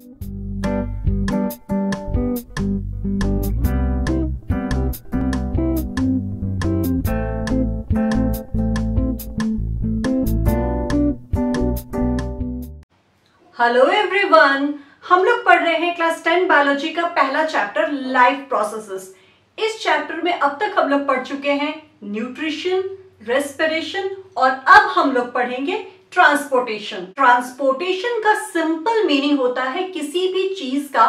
Hello everyone, हम लोग पढ़ रहे हैं क्लास 10 बायोलॉजी का पहला चैप्टर लाइफ प्रोसेसेस। इस चैप्टर में अब तक हम लोग पढ़ चुके हैं न्यूट्रिशन, रेस्पिरेशन और अब हम लोग पढ़ेंगे ट्रांसपोर्टेशन। ट्रांसपोर्टेशन का सिंपल मीनिंग होता है किसी भी चीज का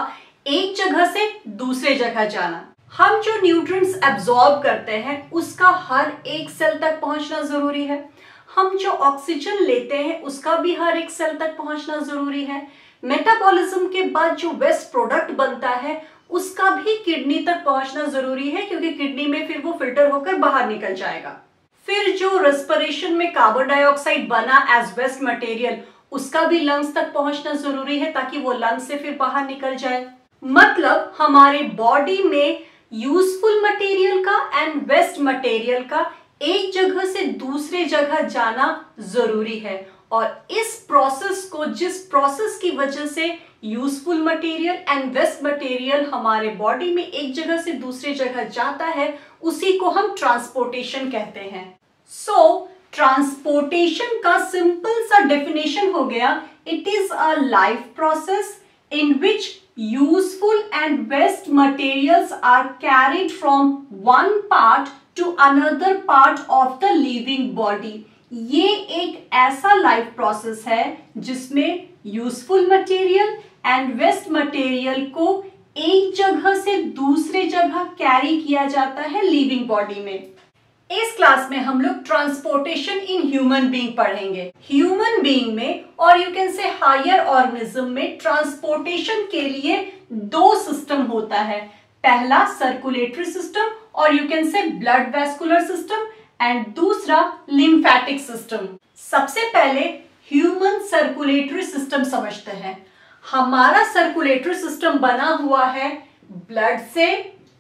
एक जगह से दूसरे जगह जाना। हम जो न्यूट्रिएंट्स एब्जॉर्ब करते हैं उसका हर एक सेल तक पहुंचना जरूरी है। हम जो ऑक्सीजन लेते हैं उसका भी हर एक सेल तक पहुंचना जरूरी है। मेटाबॉलिज्म के बाद जो वेस्ट प्रोडक्ट बनता है उसका भी किडनी तक पहुंचना जरूरी है, क्योंकि किडनी में फिर वो फिल्टर होकर बाहर निकल जाएगा। फिर जो रेस्पिरेशन में कार्बन डाइऑक्साइड बना एज वेस्ट मटेरियल, उसका भी लंग्स तक पहुंचना जरूरी है ताकि वो लंग्स से फिर बाहर निकल जाए। मतलब हमारे बॉडी में यूजफुल मटेरियल का एंड वेस्ट मटेरियल का एक जगह से दूसरे जगह जाना जरूरी है। और इस प्रोसेस को, जिस प्रोसेस की वजह से useful material and waste material हमारे बॉडी में एक जगह से दूसरे जगह जाता है, उसी को हम ट्रांसपोर्टेशन कहते हैं। सो ट्रांसपोर्टेशन का सिंपल सा डेफिनेशन हो गया, it is a life process in which useful and waste materials are carried from one part to another part of the living body। ये एक ऐसा लाइफ प्रोसेस है जिसमें useful material and waste material को एक जगह से दूसरे जगह कैरी किया जाता है लिविंग बॉडी में। इस क्लास में हम लोग ट्रांसपोर्टेशन इन ह्यूमन बीइंग पढ़ेंगे। ह्यूमन बीइंग में और you can say higher organism में ट्रांसपोर्टेशन के लिए दो सिस्टम होता है। पहला सर्कुलेटरी सिस्टम और you can say blood vascular system and दूसरा लिम्फेटिक सिस्टम। सबसे पहले ह्यूमन सर्कुलेटरी सिस्टम समझते हैं। हमारा सर्कुलेटरी सिस्टम बना हुआ है ब्लड से,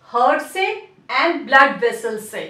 हार्ट से एंड ब्लड वेसल से।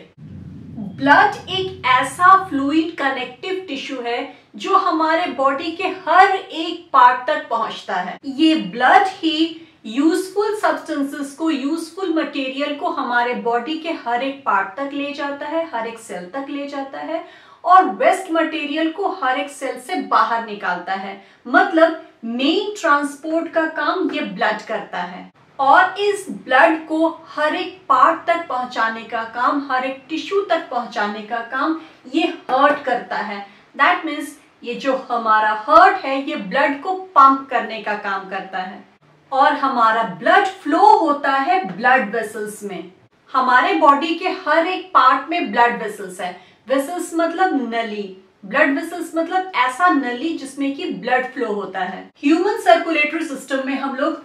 ब्लड एक ऐसा फ्लूइड कनेक्टिव टिश्यू है जो हमारे बॉडी के हर एक पार्ट तक पहुंचता है। ये ब्लड ही यूजफुल सब्सटेंसेस को, यूजफुल मटेरियल को हमारे बॉडी के हर एक पार्ट तक ले जाता है, हर एक सेल तक ले जाता है और वेस्ट मटेरियल को हर एक सेल से बाहर निकालता है। मतलब मेन ट्रांसपोर्ट का काम ये ब्लड करता है और इस ब्लड को हर एक पार्ट तक पहुंचाने का काम, हर एक टिश्यू तक पहुंचाने का काम ये हार्ट करता है। दैट मीन्स ये जो हमारा हार्ट है ये ब्लड को पंप करने का काम करता है और हमारा ब्लड फ्लो होता है ब्लड वेसल्स में। हमारे बॉडी के हर एक पार्ट में ब्लड वेसल्स है। वेसल्स मतलब नली, ब्लड वेसल्स मतलब ऐसा नली जिसमें कि ब्लड फ्लो होता है। ह्यूमन सर्कुलेटरी सिस्टम में हम लोग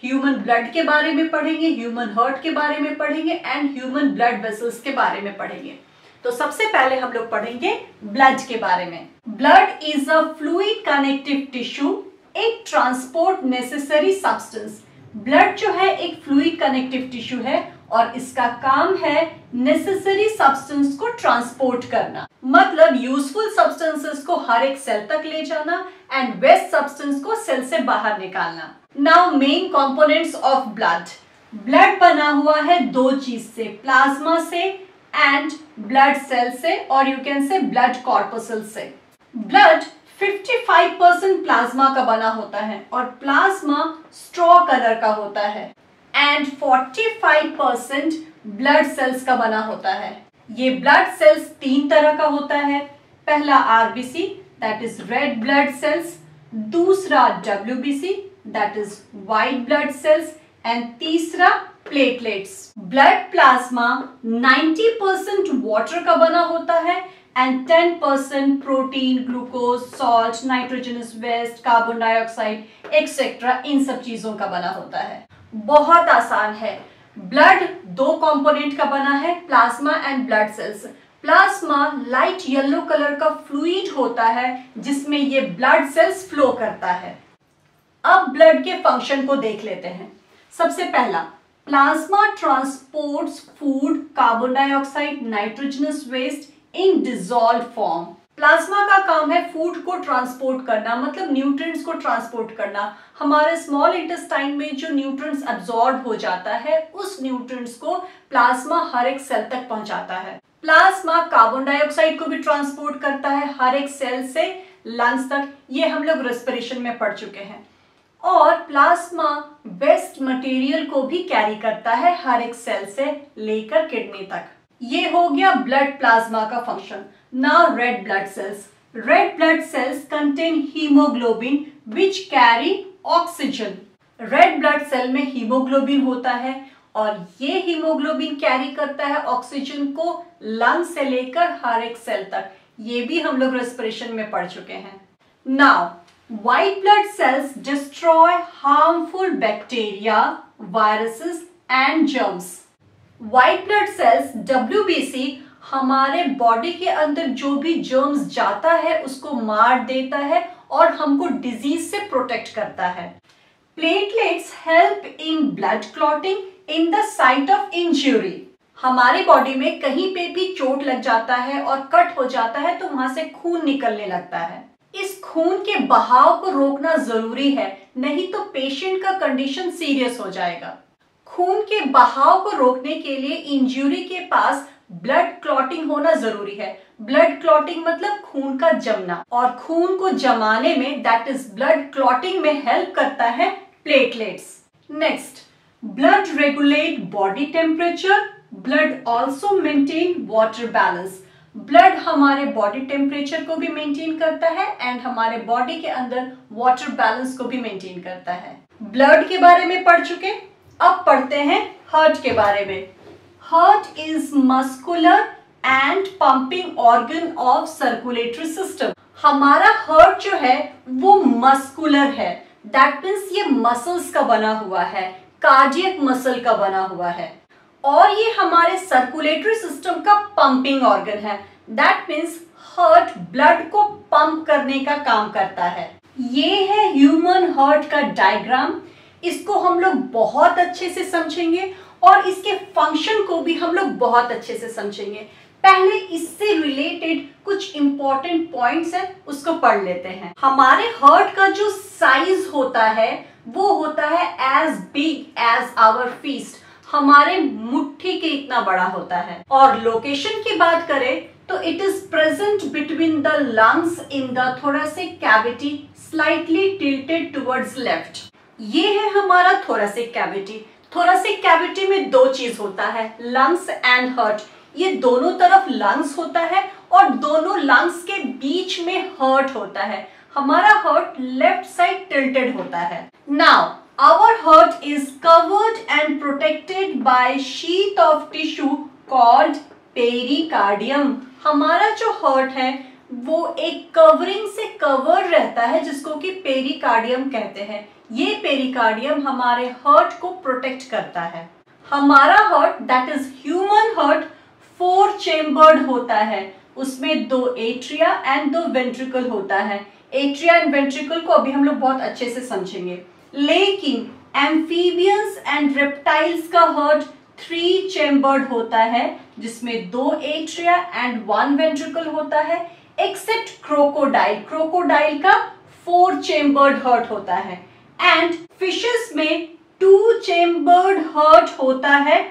ह्यूमन ब्लड के बारे में पढ़ेंगे, ह्यूमन हार्ट के बारे में पढ़ेंगे एंड ह्यूमन ब्लड वेसल्स के बारे में पढ़ेंगे। तो सबसे पहले हम लोग पढ़ेंगे ब्लड के बारे में। Blood is a fluid connective tissue, एक ट्रांसपोर्ट नेसेसरी सब्सटेंस। ब्लड जो है एक फ्लूइड कनेक्टिव टिश्यू है और इसका काम है नेसेसरी सब्सटेंस को ट्रांसपोर्ट करना। मतलब यूजफुल सब्सटेंसेस को हर एक सेल तक ले जाना एंड वेस्ट सब्सटेंस को सेल से बाहर निकालना। Now main components of blood. Blood बना हुआ है दो चीज से, प्लाज्मा से एंड ब्लड सेल से और you can say blood corpuscle से। ब्लड 55% प्लाज्मा का बना होता है और प्लाज्मा स्ट्रॉ कलर का होता है एंड 45% ब्लड सेल्स का बना होता है। ये ब्लड सेल्स तीन तरह का होता है। पहला RBC that is red blood cells, दूसरा WBC that is white blood cells and तीसरा प्लेटलेट्स। ब्लड प्लाज्मा 90% वाटर का बना होता है and 10% protein, glucose, salt, nitrogenous waste, carbon dioxide etcetera इन सब चीजों का बना होता है। बहुत आसान है। ब्लड दो कंपोनेंट का बना है, plasma and blood cells. Plasma light yellow colour का फ्लूइड होता है जिसमें ये ब्लड सेल्स फ्लो करता है। अब ब्लड के फंक्शन को देख लेते हैं। सबसे पहला, plasma transports food, carbon dioxide, nitrogenous waste in dissolved form. Plasma का काम है फूड को ट्रांसपोर्ट करना, मतलब न्यूट्रिएंट्स को ट्रांसपोर्ट करना। हमारे स्मॉल इंटेस्टाइन में जो न्यूट्रिएंट्स अब्सॉर्ब हो जाता है, उस न्यूट्रिएंट्स को प्लाज्मा हर एक सेल तक पहुंचाता है। प्लाज्मा कार्बन डाइऑक्साइड को भी ट्रांसपोर्ट करता है हर एक सेल से लंग्स तक, ये हम लोग रेस्पिरेशन में पढ़ चुके हैं। और प्लाज्मा वेस्ट मटेरियल को भी कैरी करता है हर एक सेल से लेकर किडनी तक। ये हो गया ब्लड प्लाज्मा का function. Now red blood cells. Red blood cells contain haemoglobin which carry oxygen. Red blood cell में हीमोग्लोबिन होता है और ये हीमोग्लोबिन कैरी करता है ऑक्सीजन को लंग से लेकर हर एक सेल तक। ये भी हम लोग रेस्पिरेशन में पढ़ चुके हैं। Now white blood cells destroy harmful bacteria, viruses and germs. White blood cells WBC हमारे बॉडी के अंदर जो भी जर्म्स जाता है उसको मार देता है और हमको डिजीज से प्रोटेक्ट करता है। Platelets help in blood clotting in the site of injury. हमारी बॉडी में कहीं पे भी चोट लग जाता है और कट हो जाता है तो वहां से खून निकलने लगता है। इस खून के बहाव को रोकना जरूरी है, नहीं तो पेशेंट का कंडीशन सीरियस हो जाएगा। खून के बहाव को रोकने के लिए इंजरी के पास ब्लड क्लॉटिंग होना जरूरी है। ब्लड क्लॉटिंग मतलब खून का जमना, और खून को जमाने में दैट इज ब्लड क्लॉटिंग में हेल्प करता है platelets. Next, blood regulate body temperature. Blood also maintain water balance. Blood हमारे बॉडी टेम्परेचर को भी मेंटेन करता है एंड हमारे बॉडी के अंदर वाटर बैलेंस को भी मेंटेन करता है। ब्लड के बारे में पढ़ चुके, अब पढ़ते हैं हार्ट के बारे में। Heart is muscular and pumping organ of circulatory system. हमारा हार्ट जो है वो मस्कुलर है, दैट मीन्स ये मसल्स का बना हुआ है, कार्डियक मसल का बना हुआ है। और ये हमारे सर्कुलेटरी सिस्टम का पंपिंग ऑर्गन है, दैट मीन्स हार्ट ब्लड को पंप करने का काम करता है। ये है ह्यूमन हार्ट का डायग्राम। इसको हम लोग बहुत अच्छे से समझेंगे और इसके फंक्शन को भी हम लोग बहुत अच्छे से समझेंगे। पहले इससे रिलेटेड कुछ इंपॉर्टेंट पॉइंट्स है, उसको पढ़ लेते हैं। हमारे हार्ट का जो साइज होता है वो होता है as big as our fist, हमारे मुट्ठी के इतना बड़ा होता है। और लोकेशन की बात करें तो it is present between the lungs in the thoracic cavity, slightly tilted towards left. ये है हमारा थोरेसिक कैविटी। थोरेसिक कैविटी में दो चीज होता है, लंग्स एंड हार्ट। ये दोनों तरफ लंग्स होता है और दोनों लंग्स के बीच में हार्ट होता है। हमारा हार्ट लेफ्ट साइड टिल्टेड होता है। Now our heart is covered and protected by sheath of tissue called pericardium. हमारा जो हार्ट है वो एक कवरिंग से कवर रहता है जिसको कि पेरिकार्डियम कहते हैं। ये पेरिकार्डियम हमारे हार्ट को प्रोटेक्ट करता है। हमारा heart that is human heart 4 chambered होता है, उसमें 2 एट्रिया एंड 2 वेंट्रिकल होता है। एट्रिया एंड वेंट्रिकल को अभी हम लोग बहुत अच्छे से समझेंगे। लेकिन एम्फीबियंस एंड रेप्टाइल्स का हार्ट 3 चेम्बर्ड होता है जिसमें 2 एट्रिया एंड 1 वेंट्रिकल होता है, एक्सेप्ट क्रोकोडाइल। क्रोकोडाइल का 4 चेम्बर्ड हार्ट होता है। एंड फिशेस में 2 चेम्बर्ड हार्ट होता है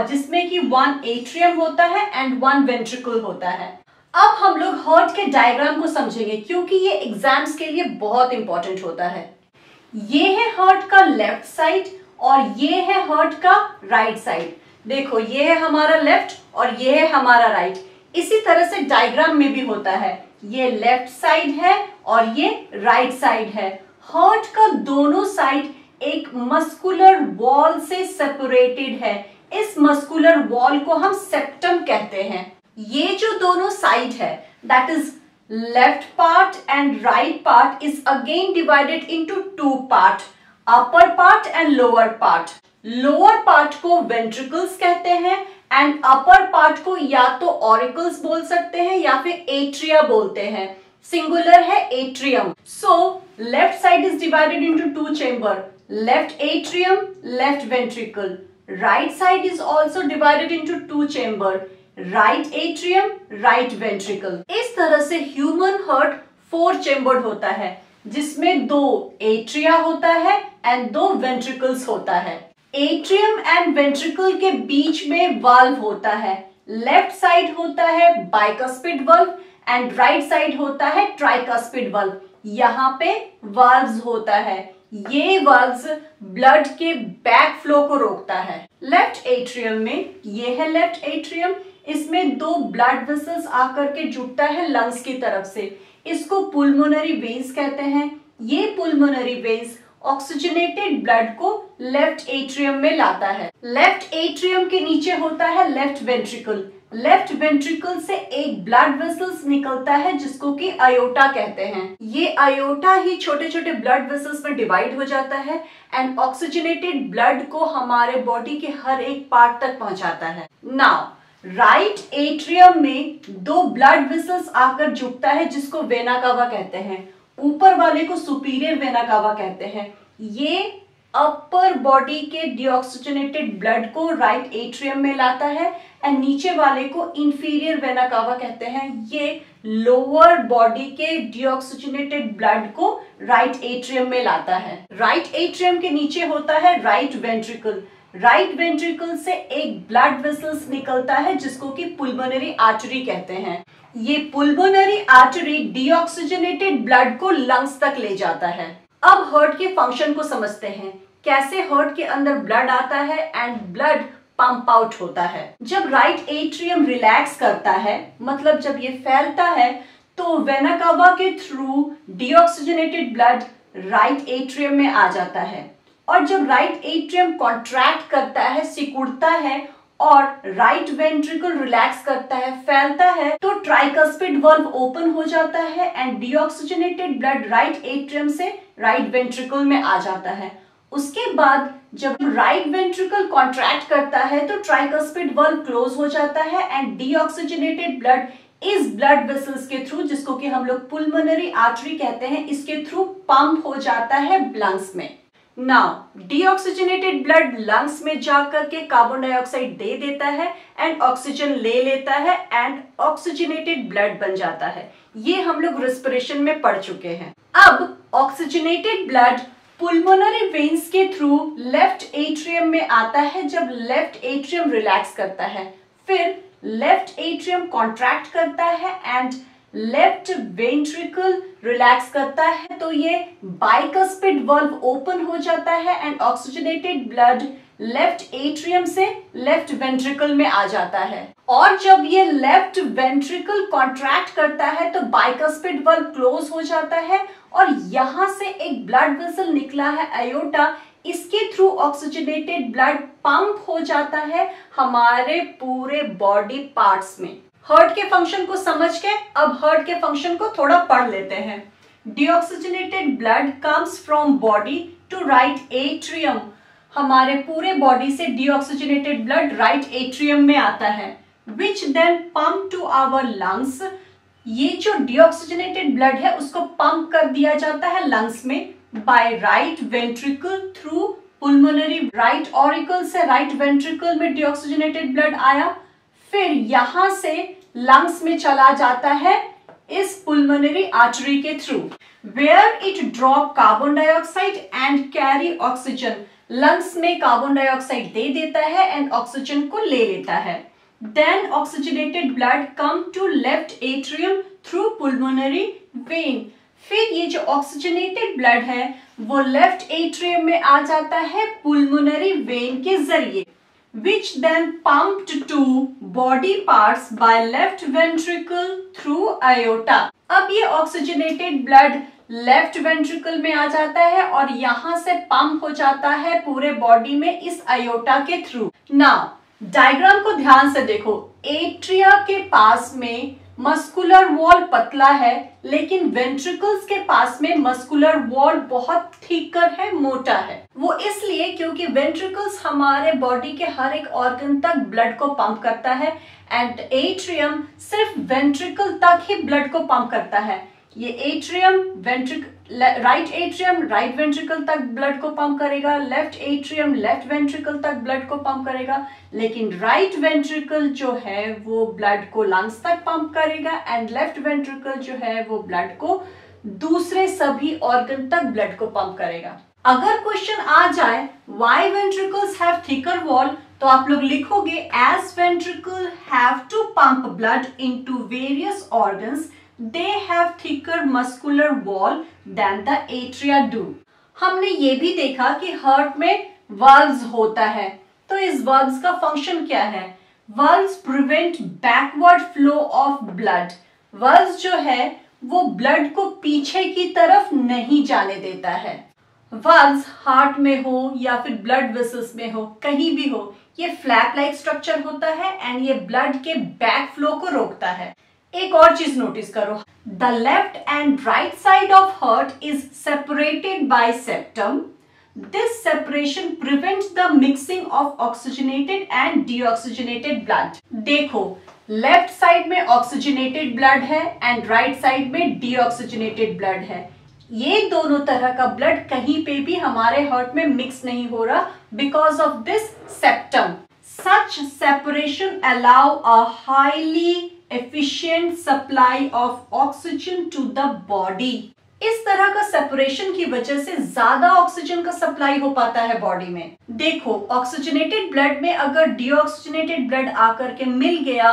जिसमें कि 1 एट्रियम होता है एंड 1 वेंट्रिकल होता है। अब हम लोग हार्ट के डायग्राम को समझेंगे क्योंकि ये एग्जाम्स के लिए बहुत इंपॉर्टेंट होता है। ये है हार्ट का लेफ्ट साइड और ये है हार्ट का राइट साइड। देखो ये है हमारा लेफ्ट और ये है हमारा राइट। इसी तरह से डायग्राम में भी होता है, ये लेफ्ट साइड है और ये राइट साइड है। हार्ट का दोनों साइड एक मस्कुलर वॉल से सेपरेटेड है। इस मस्कुलर वॉल को हम सेप्टम कहते हैं। ये जो दोनों साइड है that is left part and right part is again divided into 2 part, upper part and lower part. Lower part को ventricles कहते हैं and upper part को या तो auricles बोल सकते हैं या फिर atria बोलते हैं। Singular है atrium. So left side is divided into 2 chamber, left atrium, left ventricle. Right side is also divided into 2 chamber, right atrium, right ventricle. इस तरह से ह्यूमन हार्ट 4 चेम्बर्ड होता है, जिसमें 2 एट्रिया होता है एंड 2 वेंट्रिकल्स होता है। एट्रियम एंड वेंट्रिकल के बीच में वाल्व होता है। लेफ्ट साइड होता है bicuspid valve and right side होता है ट्राइकस्पिड वाल्व। यहाँ पे वाल्व्स होता है। ये वाल्व्स ब्लड के बैक फ्लो को रोकता है। लेफ्ट एट्रियम में, ये है लेफ्ट एट्रियम, इसमें 2 ब्लड वेसल्स आकर के जुड़ता है लंग्स की तरफ से। इसको पुल्मोनरी वेन्स कहते हैं। ये पुल्मोनरी वेन्स ऑक्सीजनेटेड ब्लड को लेफ्ट एट्रियम में लाता है। लेफ्ट एट्रियम के नीचे होता है लेफ्ट वेंट्रिकल। लेफ्ट वेंट्रिकल से एक ब्लड वेसल्स निकलता है जिसको कि आयोटा कहते हैं। ये आयोटा ही छोटे छोटे ब्लड वेसल्स में डिवाइड हो जाता है एंड ऑक्सीजनेटेड ब्लड को हमारे बॉडी के हर एक पार्ट तक पहुंचाता है। नाउ राइट एट्रियम में 2 ब्लड वेसल्स आकर जुड़ता है जिसको वेना कावा कहते हैं। ऊपर वाले को सुपीरियर वेना कावा कहते हैं। ये अपर बॉडी के डीऑक्सीजनेटेड ब्लड को राइट एट्रियम में लाता है एंड नीचे वाले को इंफीरियर वेना कावा कहते हैं। ये लोअर बॉडी के डीऑक्सीजनेटेड ब्लड को राइट एट्रियम में लाता है। राइट एट्रियम के नीचे होता है राइट वेंट्रिकल। राइट वेंट्रिकल से एक ब्लड वेसल्स निकलता है जिसको कि पुल्मोनरी आर्टरी कहते हैं। ये पुल्मोनरी आर्टरी डीऑक्सीजनेटेड ब्लड को लंग्स तक ले जाता है। अब हार्ट के फंक्शन को समझते हैं, कैसे हार्ट के अंदर ब्लड आता है एंड ब्लड पंप आउट होता है। जब राइट एट्रियम रिलैक्स करता है, मतलब जब ये फैलता है, तो वेना कावा के through deoxygenated blood right atrium में आ जाता है। और जब राइट एट्रियम कॉन्ट्रैक्ट करता है, सिकुड़ता है और राइट वेंट्रिकल रिलैक्स करता है, फैलता है, तो ट्राइकस्पिड वाल्व ओपन हो जाता है and deoxygenated blood right atrium से राइट वेंट्रिकल में आ जाता है। उसके बाद जब राइट वेंट्रिकल कॉन्ट्रैक्ट करता है तो ट्राइकस्पिड वाल्व क्लोज हो जाता है एंड डीऑक्सीजनेटेड ब्लड इस ब्लड वेसल्स के थ्रू, जिसको कि हम लोग पुल्मोनरी आर्टरी कहते हैं, इसके थ्रू पंप हो जाता है लंग्स में। नाउ डीऑक्सीजनेटेड ब्लड लंग्स में जाकर के कार्बन डाइऑक्साइड दे देता है एंड ऑक्सीजन ले लेता है एंड ऑक्सीजनेटेड ब्लड बन जाता है। ये हम लोग रेस्पिरेशन में पढ़ चुके हैं। अब ऑक्सीजनेटेड ब्लड पुल्मोनरी वेन्स के थ्रू लेफ्ट एट्रियम में आता है जब लेफ्ट एट्रियम रिलैक्स करता है। फिर लेफ्ट एट्रियम कॉन्ट्रैक्ट करता है एंड लेफ्ट वेंट्रिकल रिलैक्स करता है, तो ये बाइकस्पिड वाल्व ओपन हो जाता है and oxygenated blood left atrium से लेफ्ट वेंट्रिकल में आ जाता है। और जब ये लेफ्ट वेंट्रिकल कॉन्ट्रैक्ट करता है तो बाइकस्पिड वाल्व क्लोज हो जाता है और यहां से एक ब्लड वेसल निकला है आयोटा, इसके थ्रू ऑक्सीजनेटेड ब्लड पंप हो जाता है हमारे पूरे बॉडी पार्ट्स में। हार्ट के फंक्शन को समझ के अब हार्ट के फंक्शन को थोड़ा पढ़ लेते हैं। Deoxygenated blood comes from body to right atrium. हमारे पूरे बॉडी से डीऑक्सीजनेटेड ब्लड राइट एट्रियम में आता है, which then pump to our lungs. ये जो डीऑक्सीजनेटेड ब्लड है उसको पंप कर दिया जाता है लंग्स में by right ventricle through pulmonary. Right auricle से राइट वेंट्रिकल में डीऑक्सीजनेटेड ब्लड आया, फिर यहां से लंग्स में चला जाता है इस पुल्मोनरी आर्टरी के through, where it drop carbon dioxide and carry oxygen. Lungs में कार्बन डाइऑक्साइड दे देता है एंड ऑक्सीजन को ले लेता है। Then oxygenated blood come to left atrium through pulmonary vein. फिर ये जो ऑक्सीजनेटेड ब्लड है वो लेफ्ट एट्रियम में आ जाता है पुल्मोनरी वेन के जरिए, which then pumped to body parts by left ventricle through aorta। अब ये ऑक्सीजनेटेड ब्लड लेफ्ट वेंट्रिकल में आ जाता है और यहां से पंप हो जाता है पूरे बॉडी में इस आयोटा के थ्रू। नाउ डायग्राम को ध्यान से देखो। एट्रिया के पास में मस्कुलर वॉल पतला है, लेकिन वेंट्रिकल्स के पास में मस्कुलर वॉल बहुत थिकर है, मोटा है। वो इसलिए क्योंकि वेंट्रिकल्स हमारे बॉडी के हर एक ऑर्गन तक ब्लड को पंप करता है एंड एट्रियम सिर्फ वेंट्रिकल तक ही ब्लड को पंप करता है। ये atrium ventricle right atrium right ventricle तक ब्लड को पंप करेगा, लेफ्ट एट्रियम लेफ्ट वेंट्रिकल तक ब्लड को पंप करेगा, लेकिन राइट वेंट्रिकल जो है वो ब्लड को लंग्स तक पंप करेगा एंड लेफ्ट वेंट्रिकल जो है वो ब्लड को दूसरे सभी ऑर्गन तक ब्लड को पंप करेगा। अगर क्वेश्चन आ जाए why ventricles have thicker wall, तो आप लोग लिखोगे as ventricle have to pump blood into various organs they have thicker muscular wall than the atria do. हमने ये भी देखा कि हार्ट में वाल्व्स होता है, तो इस वाल्व्स का फंक्शन क्या है? Valves prevent backward flow of blood. Valves जो है वो ब्लड को पीछे की तरफ नहीं जाने देता है। वाल्व्स हार्ट में हो या फिर ब्लड वेसल्स में हो, कहीं भी हो, ये फ्लैप लाइक स्ट्रक्चर होता है एंड ये ब्लड के बैक फ्लो को रोकता है। एक और चीज नोटिस करो, the left and right side of heart is separated by septum. This separation prevents the mixing of oxygenated and deoxygenated blood. देखो, लेफ्ट साइड में ऑक्सीजनेटेड ब्लड है एंड राइट साइड में डीऑक्सीजनेटेड ब्लड है। ये दोनों तरह का ब्लड कहीं पे भी हमारे हार्ट में मिक्स नहीं हो रहा because of this septum. Such separation allow a highly efficient supply of oxygen to the body. इस तरह का सेपरेशन की वजह से ज्यादा ऑक्सीजन का सप्लाई हो पाता है बॉडी में। देखो, ऑक्सीजनेटेड ब्लड में अगर डीऑक्सीजनेटेड ब्लड आकर के मिल गया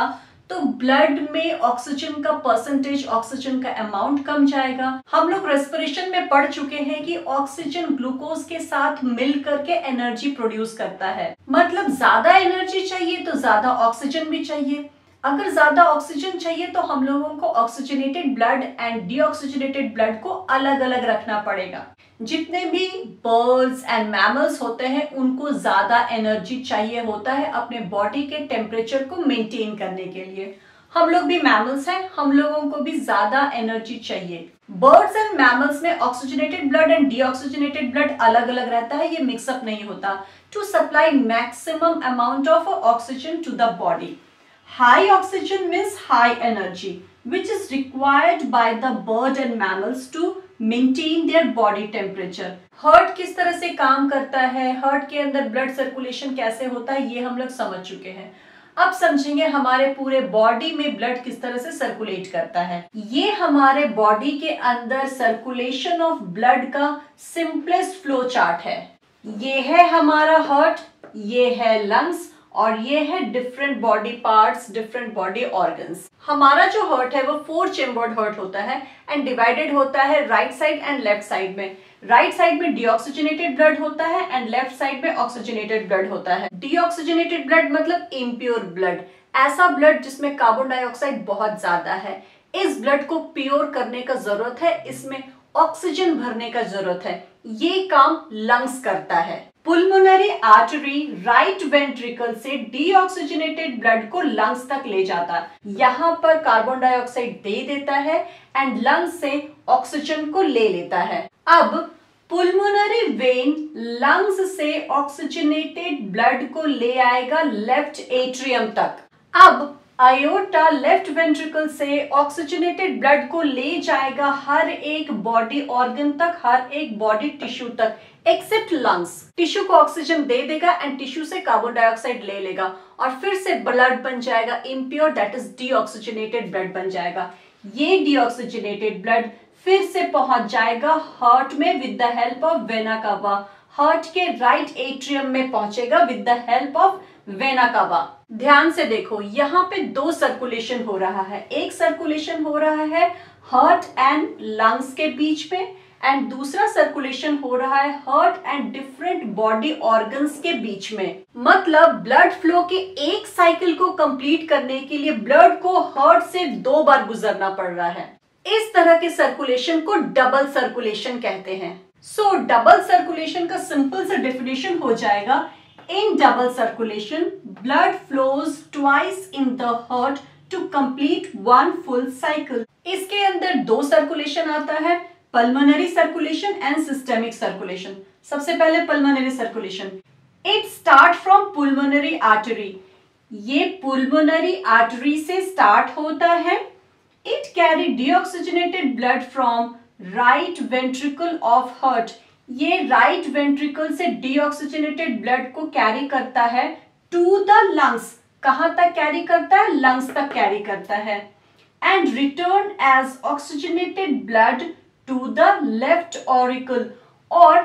तो ब्लड में ऑक्सीजन का परसेंटेज, ऑक्सीजन का अमाउंट कम जाएगा। हम लोग रेस्पिरेशन में पढ़ चुके हैं कि ऑक्सीजन ग्लूकोज के साथ मिल करके एनर्जी प्रोड्यूस करता है। मतलब ज्यादा एनर्जी चाहिए तो ज्यादा ऑक्सीजन भी चाहिए। अगर ज्यादा ऑक्सीजन चाहिए तो हम लोगों को oxygenated blood and deoxygenated blood को अलग अलग रखना पड़ेगा। जितने भी बर्ड्स एंड मैमल्स होते हैं उनको ज्यादा एनर्जी चाहिए होता है अपने बॉडी के टेम्परेचर को मेंटेन करने के लिए। हम लोग भी मैमल्स हैं, हम लोगों को भी ज्यादा एनर्जी चाहिए। बर्ड्स एंड मैमल्स में oxygenated blood and deoxygenated blood अलग अलग रहता है, ये मिक्सअप नहीं होता to supply maximum amount of oxygen to the body. High oxygen means high energy, which is required by the bird and mammals to maintain their body temperature. Heart किस तरह से काम करता है, हार्ट के अंदर ब्लड सर्कुलेशन कैसे होता है, ये हम लोग समझ चुके हैं। अब समझेंगे हमारे पूरे बॉडी में ब्लड किस तरह से सर्कुलेट करता है। ये हमारे बॉडी के अंदर सर्कुलेशन ऑफ ब्लड का सिंपलेस्ट फ्लो चार्ट है। ये है हमारा हार्ट, ये है लंग्स और ये है different body parts, different body organs. हमारा जो हार्ट है वो 4 चेम्बर्ड हार्ट होता है एंड डिवाइडेड होता है right side and left side में। राइट साइड में डीऑक्सीजनेटेड ब्लड होता है एंड लेफ्ट साइड में ऑक्सीजनेटेड ब्लड होता है। डीऑक्सीजनेटेड ब्लड मतलब इम्प्योर ब्लड, ऐसा ब्लड जिसमें कार्बन डाइऑक्साइड बहुत ज्यादा है। इस ब्लड को प्योर करने का जरूरत है, इसमें ऑक्सीजन भरने का जरूरत है। ये काम लंग्स करता है। पुल्मोनरी आर्टरी राइट वेंट्रिकल से डीऑक्सीजनेटेड ब्लड को लंग्स तक ले जाता है, यहाँ पर कार्बन डाइऑक्साइड दे देता है एंड लंग्स से ऑक्सीजन को ले लेता है। अब पुल्मोनरी वेन लंग्स से ऑक्सीजनेटेड ब्लड को ले आएगा लेफ्ट एट्रियम तक। अब आयोटा लेफ्ट वेंट्रिकल से ऑक्सीजनेटेड ब्लड को ले जाएगा हर एक बॉडी ऑर्गन तक, हर एक बॉडी टिश्यू तक एक्सेप्ट लंग्स। टिश्यू को ऑक्सीजन दे देगा एंड टिश्यू से कार्बन डाइऑक्साइड ले लेगा और फिर से ब्लड बन जाएगा impure, that is deoxygenated blood बन जाएगा। ये डीऑक्सीजनेटेड ब्लड फिर से पहुंच जाएगा हार्ट में with the help of vena cava. Heart के राइट एट्रियम में पहुंचेगा with the help of vena cava. ध्यान से देखो, यहाँ पे 2 सर्कुलेशन हो रहा है। एक सर्कुलेशन हो रहा है हार्ट एंड लंग्स के बीच में एंड दूसरा सर्कुलेशन हो रहा है heart and different body organs के बीच में। मतलब ब्लड फ्लो के एक साइकिल को कंप्लीट करने के लिए ब्लड को हार्ट से 2 बार गुजरना पड़ रहा है। इस तरह के सर्कुलेशन को डबल सर्कुलेशन कहते हैं। सो डबल सर्कुलेशन का सिंपल सा डेफिनेशन हो जाएगा, in double circulation blood flows twice in the heart to complete 1 full cycle. इसके अंदर 2 सर्कुलेशन आता है, pulmonary circulation and systemic circulation. सबसे पहले pulmonary circulation, it start from pulmonary artery. ये पुल्मोनरी आर्टरी से स्टार्ट होता है। It carry deoxygenated blood from right ventricle of heart, ये राइट वेंट्रिकल से डीऑक्सीजनेटेड ब्लड को कैरी करता है टू द लंग्स, कहां तक कैरी करता है, लंग्स तक कैरी करता है, and return as oxygenated blood to the left auricle, और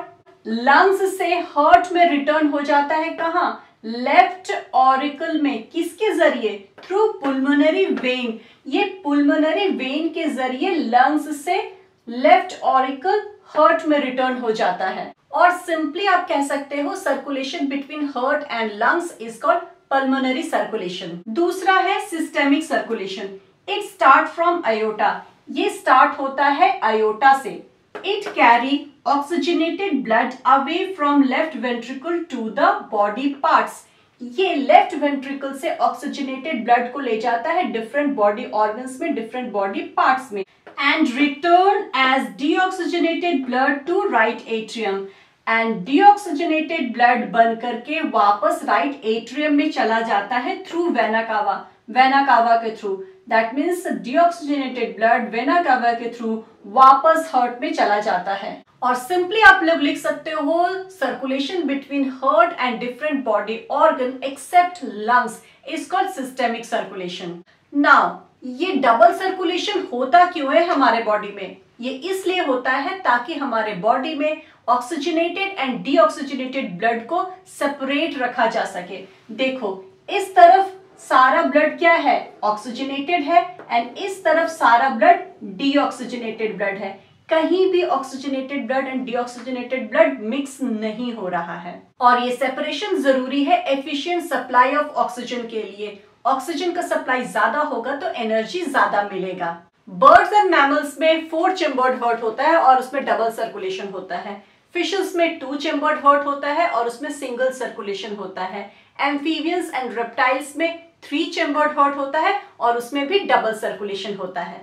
लंग्स से हार्ट में रिटर्न हो जाता है कहां, लेफ्ट ऑरिकल में, किसके जरिए, थ्रू पुल्मोनरी वेन, ये पुल्मोनरी वेन के जरिए लंग्स से लेफ्ट ऑरिकल हार्ट में रिटर्न हो जाता है। और सिंपली आप कह सकते हो circulation between heart and lungs is called pulmonary circulation. दूसरा है systemic circulation, it start from aorta, ये स्टार्ट होता है अयोटा से, it carry oxygenated blood away from left ventricle to the body parts, ये लेफ्ट वेंट्रिकल से oxygenated blood को ले जाता है डिफरेंट बॉडी ऑर्गन्स में, डिफरेंट बॉडी पार्ट्स में, and return as deoxygenated blood to right atrium, and deoxygenated blood बन करके वापस राइट एट्रियम में चला जाता है through vena cava, vena cava के through, that means deoxygenated blood vena cava के थ्रू वापस हार्ट में चला जाता है। और सिंपली आप लोग लिख सकते हो circulation between heart and different body organ except lungs is called systemic circulation. Now ये डबल सर्कुलेशन होता क्यों है हमारे बॉडी में, ये इसलिए होता है ताकि हमारे बॉडी में ऑक्सीजनेटेड एंड डीऑक्सीजनेटेड ब्लड को सेपरेट रखा जा सके। देखो इस तरफ सारा ब्लड क्या है, ऑक्सीजनेटेड है, एंड इस तरफ सारा ब्लड डीऑक्सीजनेटेड ब्लड है, कहीं भी oxygenated blood and deoxygenated blood mix नहीं हो रहा है। और ये सेपरेशन जरूरी है एफिशिएंट सप्लाई ऑफ ऑक्सीजन के लिए, ऑक्सीजन का सप्लाई ज्यादा होगा तो एनर्जी ज्यादा मिलेगा। बर्ड्स एंड मैमल्स में 4 चेम्बर्ड हार्ट होता है और उसमें डबल सर्कुलेशन होता है, फिशेस में 2 चेम्बर्ड हार्ट होता है और उसमें सिंगल सर्कुलेशन होता है, एम्फीबियंस एंड रेप्टाइल्स में 3 चेम्बर्ड हार्ट होता है और उसमें भी डबल सर्कुलेशन होता है।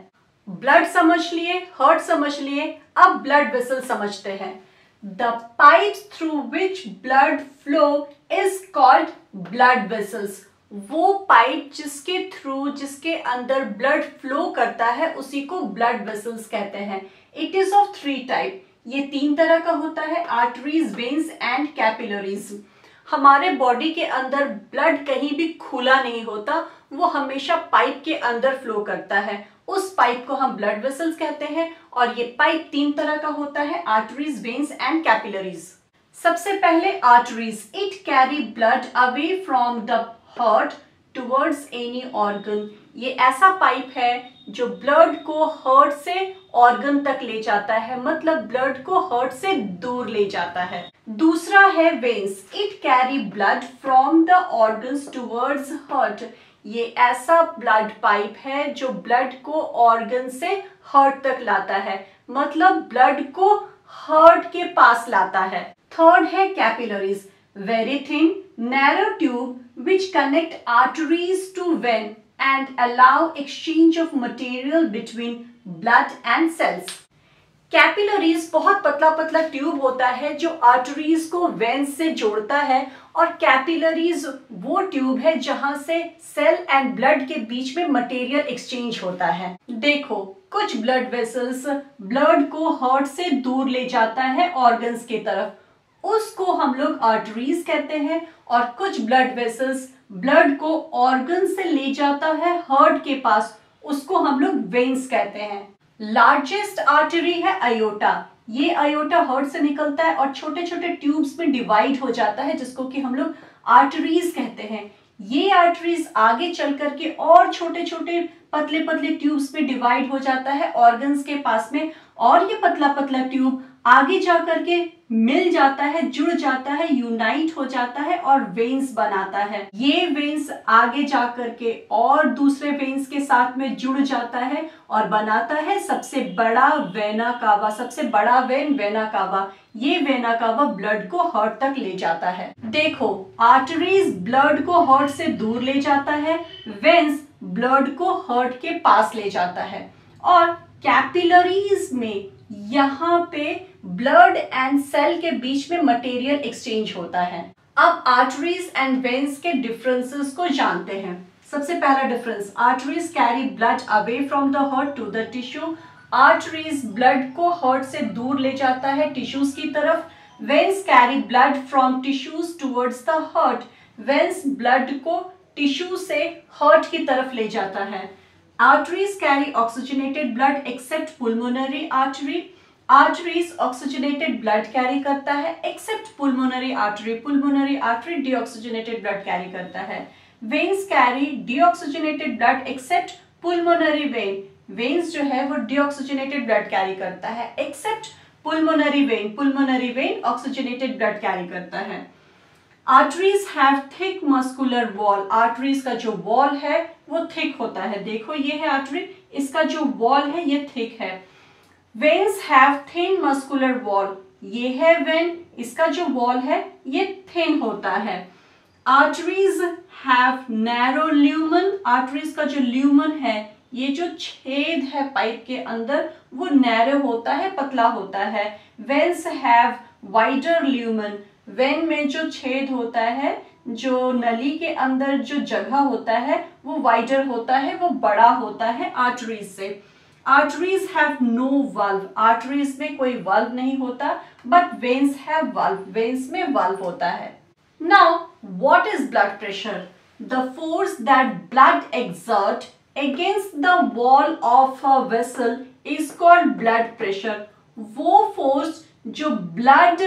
ब्लड समझ लिए, हार्ट समझ लिए, अब ब्लड वेसल समझते हैं। The pipes through which blood flow is called blood vessels, वो पाइप जिसके थ्रू, जिसके अंदर ब्लड फ्लो करता है उसी को ब्लड वेसल्स कहते हैं। इट इज ऑफ 3 टाइप, ये 3 तरह का होता है, आर्टरीज, वेन्स एंड कैपिलरीज। हमारे बॉडी के अंदर ब्लड कहीं भी खुला नहीं होता, वो हमेशा पाइप के अंदर फ्लो करता है, उस पाइप को हम ब्लड वेसल्स कहते हैं। और ये पाइप 3 तरह का होता है, आर्टरीज, वेन्स एंड कैपिलरीज। सबसे पहले arteries, it carry blood away from the heart towards any organ, ये ऐसा पाइप है जो ब्लड को हार्ट से ऑर्गन तक ले जाता है, मतलब ब्लड को हार्ट से दूर ले जाता है। दूसरा है veins, it carry blood from the organs towards heart, ये ऐसा ब्लड पाइप है जो ब्लड को ऑर्गन से हार्ट तक लाता है, मतलब ब्लड को हार्ट के पास लाता है। थर्ड है capillaries, very thin narrow tube which connect arteries to vein and allow exchange of material between blood and cells। Capillaries बहुत पतला पतला ट्यूब होता है जो आर्टरीज को वेन्स से जोड़ता है, और कैपिलरीज वो ट्यूब है जहां से सेल एंड ब्लड के बीच में मटेरियल एक्सचेंज होता है। देखो कुछ ब्लड वेसल्स ब्लड को हार्ट से दूर ले जाता है ऑर्गन्स की तरफ, उसको हम लोग आर्टरीज कहते हैं, और कुछ ब्लड वेसल्स ब्लड को ऑर्गन से ले जाता है हार्ट के पास, उसको हम लोग वेन्स कहते हैं। लार्जेस्ट आर्टरी है अयोटा, ये अयोटा हार्ट से निकलता है और छोटे छोटे ट्यूब्स में डिवाइड हो जाता है जिसको कि हम लोग आर्टरीज कहते हैं। ये आर्टरीज आगे चल करके और छोटे छोटे पतले पतले ट्यूब्स में डिवाइड हो जाता है ऑर्गन्स के पास में, और ये पतला पतला ट्यूब आगे जा करके मिल जाता है, जुड़ जाता है, यूनाइट हो जाता है और वेन्स बनाता है। ये वेन्स आगे जा करके और दूसरे वेन्स के साथ में जुड़ जाता है और बनाता है सबसे बड़ा वेना कावा, सबसे बड़ा वेन वेना कावा। ये वेना कावा ब्लड को हार्ट तक ले जाता है। देखो आर्टरीज ब्लड को हार्ट से दूर ले जाता है, वेन्स ब्लड को हार्ट के पास ले जाता है, और कैपिलरीज में यहाँ पे ब्लड एंड सेल के बीच में मटेरियल एक्सचेंज होता है। अब आर्टरीज एंड वेन्स के डिफरेंसेस को जानते हैं। सबसे पहला difference, arteries carry blood away from the heart to the tissue, arteries blood को हार्ट से दूर ले जाता है टिश्यूज की तरफ। Veins carry blood from tissues towards the heart. Veins blood को टिश्यू से हार्ट की तरफ ले जाता है। Arteries carry oxygenated blood except pulmonary artery. Arteries oxygenated blood carry करता है except pulmonary artery. Pulmonary artery deoxygenated blood carry करता है। Veins carry deoxygenated blood except pulmonary vein. Veins जो है वो डीऑक्सीजनेटेड ब्लड कैरी करता है except pulmonary vein. Pulmonary vein oxygenated blood carry करता है। Arteries have thick muscular wall. Arteries का जो वॉल है वो थिक होता है। देखो ये है आर्टरी, इसका जो वॉल है ये थिक है। Veins have thin muscular wall. ये है वेन, इसका जो वॉल है ये थिन होता है। Arteries have narrow lumen. Arteries का जो ल्यूमन है, ये जो छेद है पाइप के अंदर, वो नैरो होता है, पतला होता है। Veins have wider lumen. When में जो छेद होता है, जो नली के अंदर जो जगह होता है, वो वाइडर होता है, वो बड़ा होता है आर्टरीज से। Arteries have no valve. Arteries में कोई वाल्व नहीं होता, but veins have valve. Veins में वाल्व होता है। Now what is blood pressure? The force that blood exert against the wall of a vessel is called blood pressure। वो force जो blood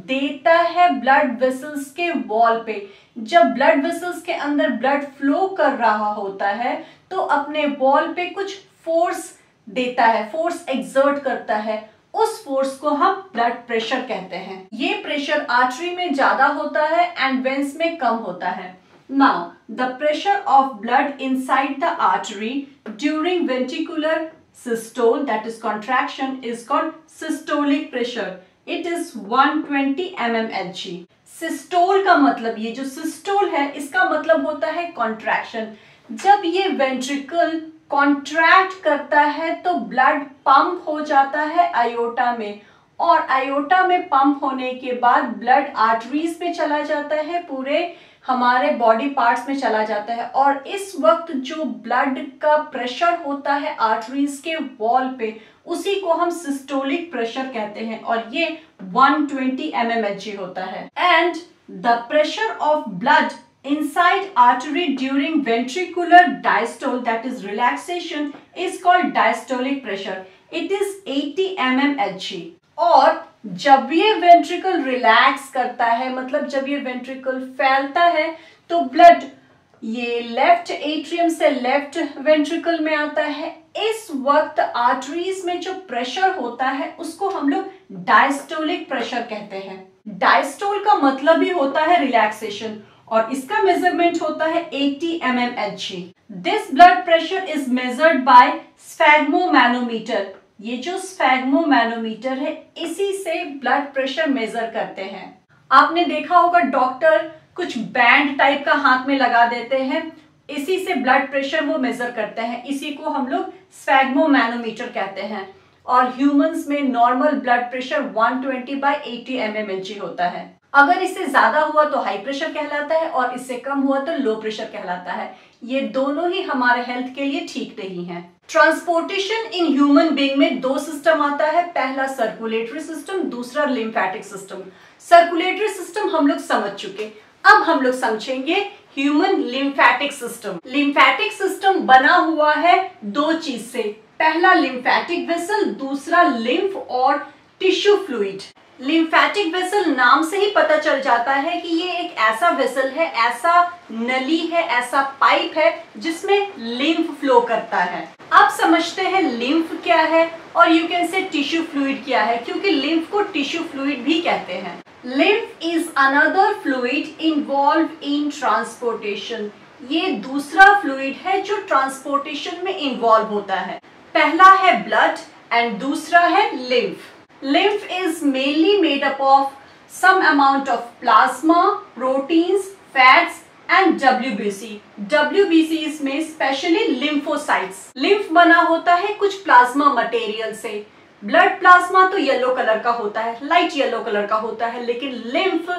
देता है ब्लड वेसल्स के वॉल पे। जब ब्लड वेसल्स के अंदर ब्लड फ्लो कर रहा होता है तो अपने वॉल पे कुछ फोर्स देता है, फोर्स एक्सर्ट करता है। उस फोर्स को हम ब्लड प्रेशर कहते हैं। ये प्रेशर आर्टरी में ज्यादा होता है एंड वेन्स में कम होता है। Now, the pressure of blood inside the artery during ventricular systole, that is contraction, is called systolic pressure. It is 120 mmHg. Systole का मतलब, ये जो systole है इसका मतलब होता है contraction। जब ये ventricle contract करता है तो blood pump हो जाता है aorta में, और aorta में pump होने के बाद blood arteries में चला जाता है, पूरे हमारे बॉडी पार्ट्स में चला जाता है। और इस वक्त जो ब्लड का प्रेशर होता है आर्टरीज के वॉल पे, उसी को हम सिस्टोलिक प्रेशर कहते हैं, और ये 120 mmHg होता है। And the pressure of blood inside artery during ventricular diastole, that is relaxation, is called diastolic pressure. It is 80 mmHg। और जब ये वेंट्रिकल रिलैक्स करता है, मतलब जब ये वेंट्रिकल फैलता है, तो ब्लड ये लेफ्ट एट्रियम से लेफ्ट वेंट्रिकल में आता है। इस वक्त आर्टरीज में जो प्रेशर होता है उसको हम लोग डायस्टोलिक प्रेशर कहते हैं। डायस्टोल का मतलब ही होता है रिलैक्सेशन, और इसका मेजरमेंट होता है 80 mmHg। This blood pressure is measured by sphygmomanometer. ये जो स्फैग्मोमैनोमीटर है, इसी से ब्लड प्रेशर मेजर करते हैं। आपने देखा होगा डॉक्टर कुछ बैंड टाइप का हाथ में लगा देते हैं, इसी से ब्लड प्रेशर वो मेजर करते हैं। इसी को हम लोग स्फैग्मोमैनोमीटर कहते हैं। और ह्यूमंस में नॉर्मल ब्लड प्रेशर 120/80 mmHg होता है। अगर इससे ज्यादा हुआ तो हाई प्रेशर कहलाता है, और इससे कम हुआ तो लो प्रेशर कहलाता है। ये दोनों ही हमारे हेल्थ के लिए ठीक नहीं है। ट्रांसपोर्टेशन इन ह्यूमन बीइंग में दो सिस्टम आता है, पहला सर्कुलेटरी सिस्टम, दूसरा लिम्फेटिक सिस्टम। सर्कुलेटरी सिस्टम हम लोग समझ चुके, अब हम लोग समझेंगे human lymphatic system. Lymphatic system बना हुआ है दो चीज से, पहला लिम्फेटिक वेसल, दूसरा लिम्फ और टिश्यू फ्लूइड। लिम्फेटिक वेसल नाम से ही पता चल जाता है कि ये एक ऐसा वेसल है, ऐसा नली है, ऐसा पाइप है जिसमें लिम्फ फ्लो करता है। अब समझते हैं लिम्फ क्या है और यू कैन से टिश्यू फ्लूइड क्या है, क्योंकि लिम्फ को टिश्यू फ्लूइड भी कहते हैं। Lymph is another fluid involve in transportation. ये दूसरा फ्लूइड है जो ट्रांसपोर्टेशन में इन्वॉल्व होता है। पहला है ब्लड एंड दूसरा है lymph. Lymph is mainly made up of some amount of plasma, proteins, fats and WBC. WBCs में specially lymphocytes. Lymph बना होता है कुछ प्लाज्मा मटेरियल से। ब्लड प्लाज्मा तो येलो कलर का होता है, लाइट येलो कलर का होता है, लेकिन lymph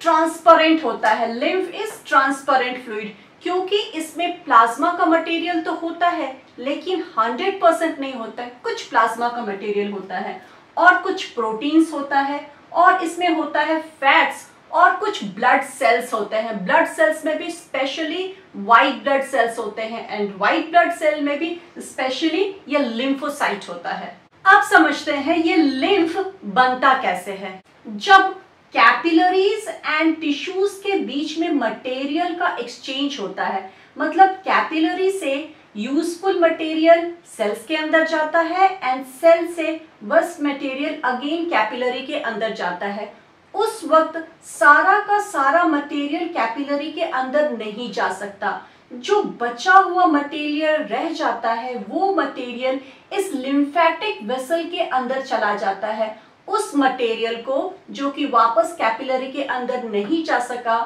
ट्रांसपेरेंट होता है। lymph is transparent fluid। क्योंकि इसमें प्लाज्मा का मटेरियल तो होता है लेकिन 100% नहीं होता है। कुछ प्लाज्मा का मटेरियल होता है और कुछ प्रोटीन्स होता है और इसमें होता है फैट्स और कुछ ब्लड सेल्स होते हैं। ब्लड सेल्स में भी स्पेशली व्हाइट ब्लड सेल्स होते हैं एंड व्हाइट ब्लड सेल में भी स्पेशली ये लिम्फोसाइट होता है। अब समझते हैं ये लिम्फ बनता कैसे है। जब कैपिलरीज एंड टिश्यूज के बीच में मटेरियल का एक्सचेंज होता है, मतलब कैपिलरी से यूजफुल मटेरियल सेल्स के अंदर जाता है एंड सेल से वेस्ट मटेरियल अगेन कैपिलरी के अंदर जाता है, उस वक्त सारा का सारा मटेरियल कैपिलरी के अंदर नहीं जा सकता। जो बचा हुआ मटेरियल रह जाता है वो मटेरियल इस लिम्फेटिक वेसल के अंदर चला जाता है। उस मटेरियल को जो कि वापस कैपिलरी के अंदर नहीं जा सका,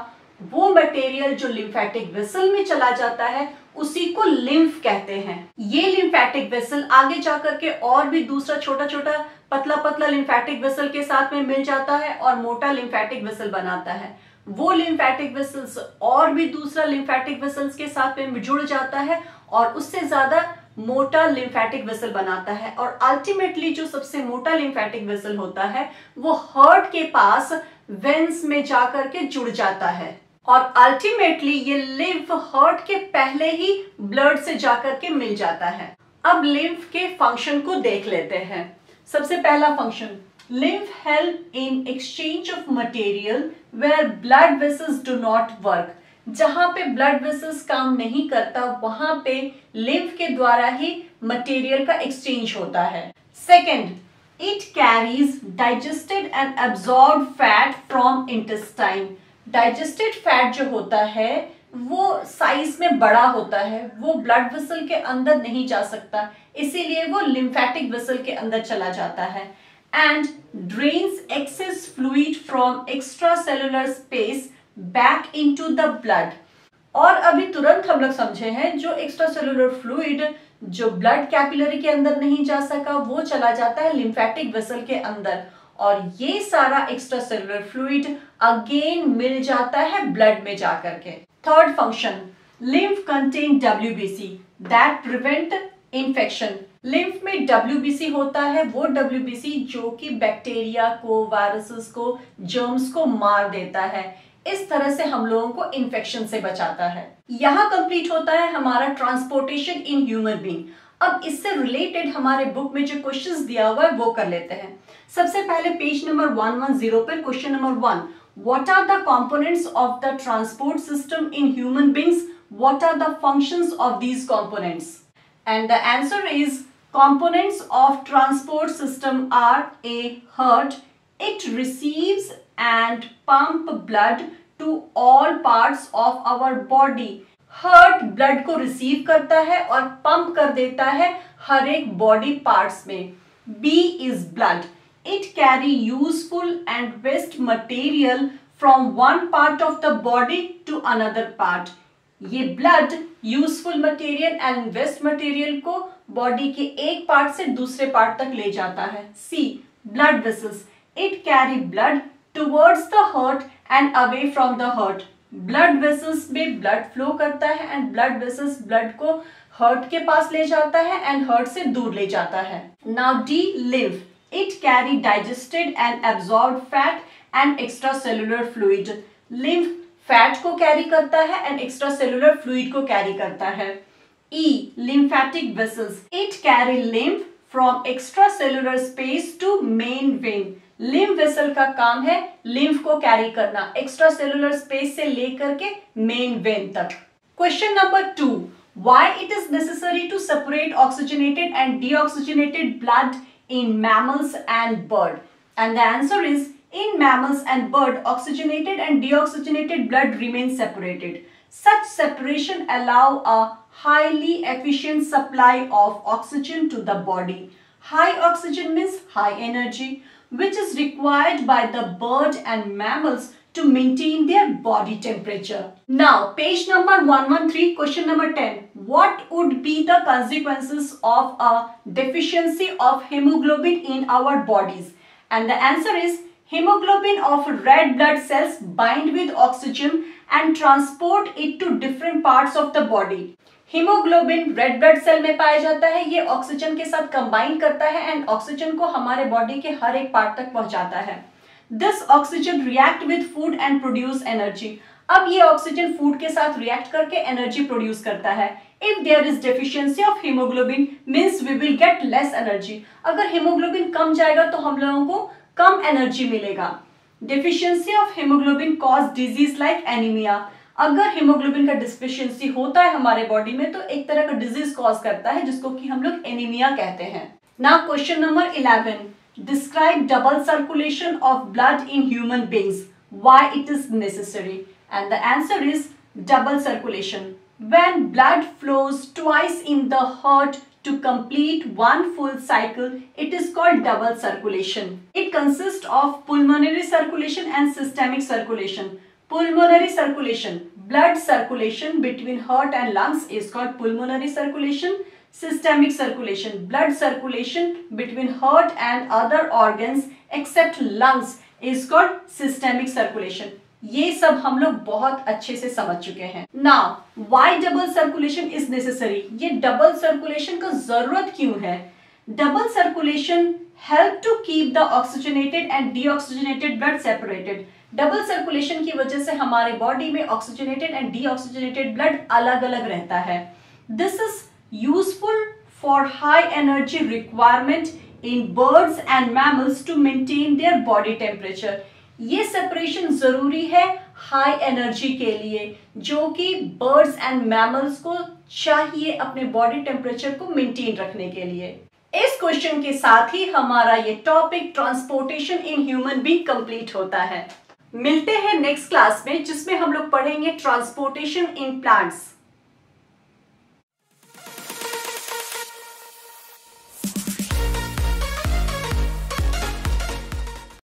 वो मटेरियल जो लिम्फेटिक वेसल में चला जाता है उसी को लिम्फ कहते हैं। ये लिम्फेटिक वेसल आगे जाकर के और भी दूसरा छोटा छोटा पतला पतला लिम्फेटिक वेसल के साथ में मिल जाता है और मोटा लिम्फेटिक वेसल बनाता है। वो लिम्फेटिक वेसल्स और भी दूसरा लिम्फेटिक वेसल्स के साथ में जुड़ जाता है और उससे ज्यादा मोटा लिम्फेटिक वेसल बनाता है और अल्टीमेटली जो सबसे मोटा लिम्फेटिक वेसल होता है वो हार्ट के पास वेन्स में जाकर के जुड़ जाता है और अल्टीमेटली ये लिम्फ हार्ट के पहले ही ब्लड से जाकर के मिल जाता है। अब लिम्फ के फंक्शन को देख लेते हैं। सबसे पहला function, lymph help in exchange of material where blood vessels do not work। जहां पे blood vessels काम नहीं करता वहां पे lymph के द्वारा ही मटेरियल का एक्सचेंज होता है। Second, it carries digested and absorbed fat from intestine। Digested fat जो होता है वो साइज में बड़ा होता है, वो ब्लड वेसल के अंदर नहीं जा सकता, इसीलिए वो लिम्फेटिक वेसल के अंदर चला जाता है and drains excess fluid from extracellular space back into the blood। और अभी तुरंत हम लोग समझे हैं जो एक्स्ट्रासेलुलर फ्लूइड जो ब्लड कैपिलरी के अंदर नहीं जा सका वो चला जाता है लिम्फेटिक वेसल के अंदर और ये सारा एक्स्ट्रासेलुलर फ्लूइड अगेन मिल जाता है ब्लड में जाकर के। Third function, lymph contain WBC that prevent infection. Lymph में WBC होता है, वो WBC जो कि बैक्टीरिया को, वायरसेस को, जर्म्स को मार देता है। इस तरह से हम लोगों को इन्फेक्शन से बचाता है। यहाँ कंप्लीट होता है हमारा ट्रांसपोर्टेशन इन ह्यूमन बीइंग। अब इससे रिलेटेड हमारे बुक में जो क्वेश्चंस दिया हुआ है वो कर लेते हैं। सबसे पहले पेज नंबर 110 पर question number 1, what are the components of the transport system in human beings, what are the functions of these components? And the answer is components of transport system are a heart. It receives and pump blood to all parts of our body. Heart blood को receive करता है और pump कर देता है हर एक body parts में। B is blood. It carry useful and waste material from one part of the body to another part. ये blood useful material and waste material को बॉडी के एक पार्ट से दूसरे पार्ट तक ले जाता है। C, blood vessels, it carry blood towards the heart and away from the heart. Blood vessels में ब्लड फ्लो करता है एंड ब्लड वेसल्स ब्लड को हार्ट के पास ले जाता है एंड हार्ट से दूर ले जाता है। Now D, lymph, it carry digested and absorbed fat and extra cellular fluid. Lymph fat को कैरी करता है एंड एक्स्ट्रा सेलुलर फ्लूइड को कैरी करता है। E, lymphatic vessels, it carry lymph from extra cellular space to main vein. Lymph vessel का काम है lymph को कैरी करना एक्स्ट्रा सेलुलर स्पेस से लेकर के मेन वेन तक। Question number 2, why it is necessary to separate oxygenated and deoxygenated blood in mammals and bird? And the answer is, in mammals and bird, oxygenated and deoxygenated blood remain separated. Such separation allow a highly efficient supply of oxygen to the body. High oxygen means high energy, which is required by the bird and mammals to maintain their body temperature. Now, page number 113, question number 10. What would be the consequences of a deficiency of hemoglobin in our bodies? And the answer is, hemoglobin of red blood cells bind with oxygen and transport it to different parts of the body. Haemoglobin red blood cell में पाया जाता है, ये oxygen के साथ combine करता है and oxygen को हमारे बॉडी के हर एक पार्ट तक पहुंचाता है. This oxygen react with food and produce energy. अब ये ऑक्सीजन फूड के साथ रिएक्ट करके एनर्जी प्रोड्यूस करता है. If there is deficiency of haemoglobin means we will get less energy. अगर हीमोग्लोबिन कम जाएगा तो हम लोगों को कम एनर्जी मिलेगा. Deficiency of haemoglobin cause disease like anaemia. अगर हीमोग्लोबिन का डिफिशिएंसी होता है हमारे बॉडी में तो एक तरह का डिजीज कॉज करता है जिसको कि हम लोग एनीमिया कहते हैं. Now question number 11. Describe double circulation of blood in human beings. Why it is necessary? And the answer is double circulation. When blood flows twice in the heart to complete one full cycle, it is called double circulation. It consists of pulmonary circulation and systemic circulation. Pulmonary circulation, blood circulation between heart and lungs is called pulmonary circulation. Systemic circulation, blood circulation between heart and other organs except lungs is called systemic circulation. ये सब हम लोग बहुत अच्छे से समझ चुके हैं. Now why double circulation is necessary? ये डबल सर्कुलेशन का जरूरत क्यों है? Double circulation help to keep the oxygenated and deoxygenated blood separated. Double circulation की वजह से हमारे बॉडी में ऑक्सीजनेटेड एंड डीऑक्सीजनेटेड ब्लड अलग अलग रहता है. This is useful for high energy requirement in birds and mammals to maintain their body temperature. ये सेपरेशन जरूरी है हाई एनर्जी के लिए जो कि बर्ड्स एंड मैमल्स को चाहिए अपने बॉडी टेम्परेचर को मेंटेन रखने के लिए. इस क्वेश्चन के साथ ही हमारा ये topic transportation in human being complete होता है. मिलते हैं नेक्स्ट क्लास में जिसमें हम लोग पढ़ेंगे ट्रांसपोर्टेशन इन प्लांट्स.